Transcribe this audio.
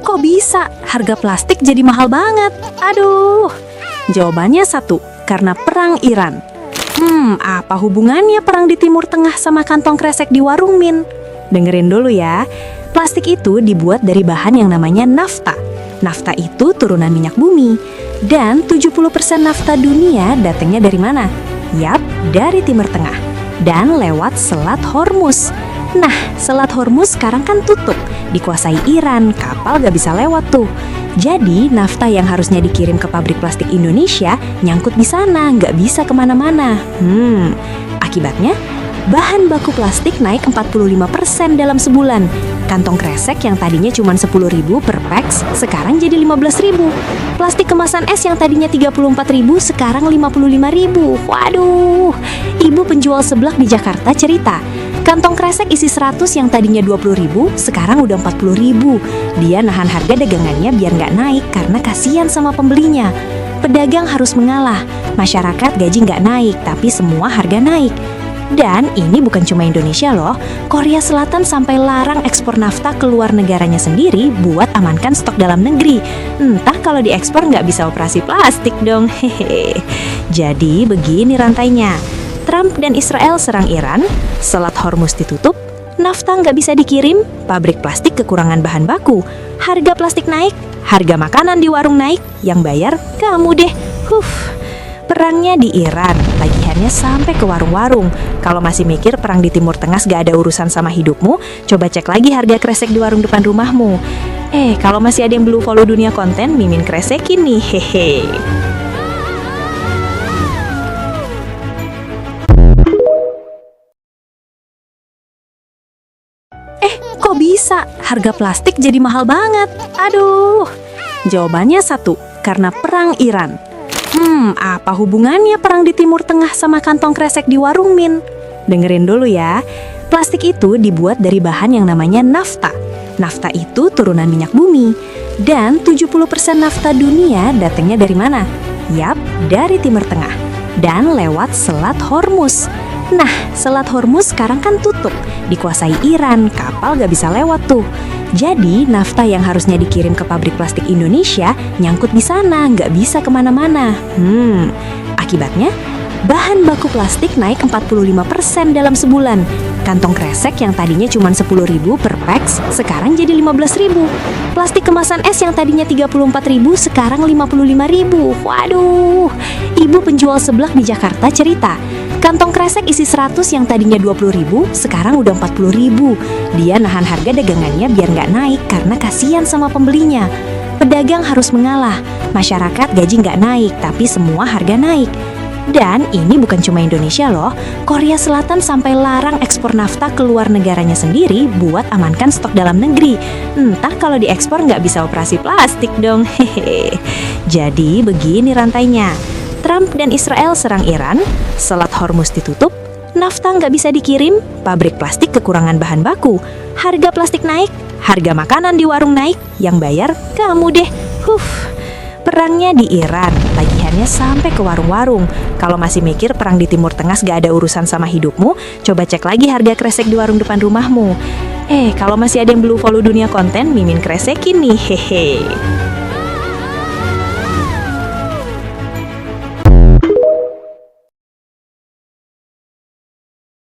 kok bisa harga plastik jadi mahal banget? Aduh. Jawabannya satu, karena perang Iran. Apa hubungannya perang di Timur Tengah sama kantong kresek di warung Min? Dengerin dulu ya. Plastik itu dibuat dari bahan yang namanya nafta. Nafta itu turunan minyak bumi. Dan 70% nafta dunia datangnya dari mana? Yap, dari Timur Tengah. Dan lewat Selat Hormuz. Nah, Selat Hormuz sekarang kan tutup, dikuasai Iran, kapal gak bisa lewat tuh. Jadi, nafta yang harusnya dikirim ke pabrik plastik Indonesia nyangkut di sana, gak bisa kemana-mana. Akibatnya, bahan baku plastik naik 45% dalam sebulan. Kantong kresek yang tadinya cuma 10.000 per packs, sekarang jadi 15.000. Plastik kemasan es yang tadinya 34.000, sekarang 55.000. Waduh, ibu penjual seblak di Jakarta cerita, kantong kresek isi 100 yang tadinya 20.000, sekarang udah 40.000. Dia nahan harga dagangannya biar nggak naik karena kasihan sama pembelinya. Pedagang harus mengalah, masyarakat gaji nggak naik, tapi semua harga naik. Dan ini bukan cuma Indonesia loh, Korea Selatan sampai larang ekspor nafta ke luar negaranya sendiri buat amankan stok dalam negeri. Entah kalau diekspor nggak bisa operasi plastik dong, hehe. Jadi begini rantainya. Trump dan Israel serang Iran, Selat Hormuz ditutup, nafta nggak bisa dikirim, pabrik plastik kekurangan bahan baku, harga plastik naik, harga makanan di warung naik, yang bayar kamu deh. Perangnya di Iran, tagihannya sampai ke warung-warung. Kalau masih mikir perang di Timur Tengah gak ada urusan sama hidupmu, coba cek lagi harga kresek di warung depan rumahmu. Kalau masih ada yang belum follow Dunia Konten, Mimin kresekin nih, hehe. Kok bisa harga plastik jadi mahal banget? Aduh. Jawabannya satu, karena perang Iran. Apa hubungannya perang di Timur Tengah sama kantong kresek di warung Min? Dengerin dulu ya. Plastik itu dibuat dari bahan yang namanya nafta. Nafta itu turunan minyak bumi. Dan 70% nafta dunia datangnya dari mana? Yap, dari Timur Tengah. Dan lewat Selat Hormuz. Nah, Selat Hormuz sekarang kan tutup, dikuasai Iran, kapal gak bisa lewat tuh. Jadi, nafta yang harusnya dikirim ke pabrik plastik Indonesia nyangkut di sana, nggak bisa kemana-mana. Akibatnya, bahan baku plastik naik 45% dalam sebulan. Kantong kresek yang tadinya cuma 10.000 per packs, sekarang jadi 15.000. Plastik kemasan es yang tadinya 34.000, sekarang 55.000. Waduh, ibu penjual seblak di Jakarta cerita, kantong kresek isi 100 yang tadinya 20.000, sekarang udah 40.000. Dia nahan harga dagangannya biar nggak naik karena kasihan sama pembelinya. Pedagang harus mengalah, masyarakat gaji nggak naik, tapi semua harga naik. Dan ini bukan cuma Indonesia loh, Korea Selatan sampai larang ekspor nafta ke luar negaranya sendiri buat amankan stok dalam negeri. Entah kalau diekspor nggak bisa operasi plastik dong, hehe. Jadi begini rantainya. Trump dan Israel serang Iran, Selat Hormuz ditutup, nafta nggak bisa dikirim, pabrik plastik kekurangan bahan baku, harga plastik naik, harga makanan di warung naik, yang bayar kamu deh. Perangnya di Iran, tagihannya sampai ke warung-warung. Kalau masih mikir perang di Timur Tengah gak ada urusan sama hidupmu, coba cek lagi harga kresek di warung depan rumahmu. Kalau masih ada yang belum follow Dunia Konten, Mimin kresekin nih, hehe.